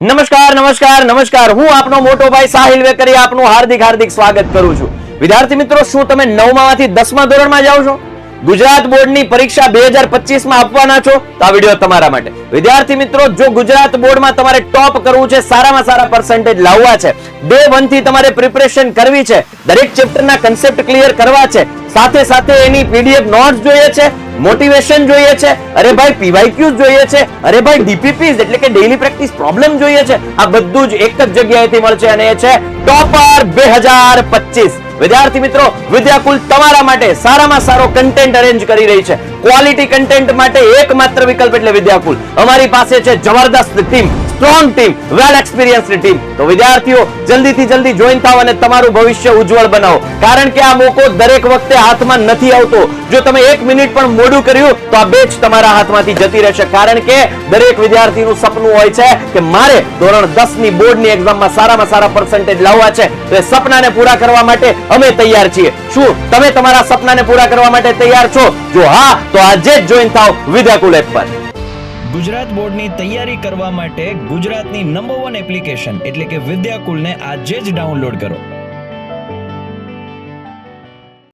નમસ્કાર નમસ્કાર નમસ્કાર હું આપનો મોટો ભાઈ સાહિલ વેકરી આપનું હાર્દિક સ્વાગત કરું છું। વિદ્યાર્થી મિત્રો, શું તમે 9મા માંથી 10મા ધોરણમાં જાઓ છો? ગુજરાત બોર્ડની પરીક્ષા 2025 માં આપવાના છો તો આ વિડિયો તમારા માટે। વિદ્યાર્થી મિત્રો, જો ગુજરાત બોર્ડમાં તમારે ટોપ કરવું છે, સારામાં સારા પર્સન્ટેજ લાવવા છે, ડે 1 થી તમારે પ્રિપરેશન કરવી છે, દરેક ચેપ્ટરના કન્સેપ્ટ ક્લિયર કરવા છે, સાથે સાથે એની પીડીએફ નોટ્સ જોઈએ છે, મોટિવેશન જોઈએ છે, અરે ભાઈ પીવાયક્યુઝ જોઈએ છે, અરે ભાઈ ડીપીપીઝ એટલે કે ડેઈલી પ્રેક્ટિસ પ્રોબ્લેમ જોઈએ છે। આ બધું જ એક જ જગ્યાએથી મળશે અને એ છે ટોપર 2025। વિદ્યાર્થી મિત્રો, વિદ્યાકુલ તમારા માટે સારામાં સારો કન્ટેન્ટ અરેન્જ કરી રહી છે। ક્વોલિટી કન્ટેન્ટ માટે એકમાત્ર વિકલ્પ એટલે વિદ્યાકુલ। અમારી પાસે છે જબરદસ્ત ટીમ, સ્ટ્રોંગ ટીમ, વેલ એક્સપિરિયન્સ્ડ ટીમ। તો વિદ્યાર્થીઓ, જલ્દીથી જલ્દી જોઈન થાઓ અને તમારું ભવિષ્ય ઉજ્જવળ બનાવો, કારણ કે આ મોકો દરેક વખતે હાથમાં નથી આવતો। જો તમે 1 મિનિટ પણ મોડું કર્યું તો આ બેચ તમારા હાથમાંથી જતી રહેશે, કારણ કે દરેક વિદ્યાર્થીનું સપનું હોય છે કે મારે ધોરણ 10 ની બોર્ડની એક્ઝામમાં સારામાં સારા પર્સન્ટેજ લાવવા છે। તો એ સપનાને પૂરા કરવા માટે અમે તૈયાર છીએ। શું તમે તમારા સપનાને પૂરા કરવા માટે તૈયાર છો? જો હા, તો આજે જ જોઈન થાઓ વિદ્યાકુલ એપ પર। ગુજરાત બોર્ડની તૈયારી કરવા માટે ગુજરાતની નંબર 1 એપ્લિકેશન એટલે કે વિદ્યાકુલને આજે જ ડાઉનલોડ કરો।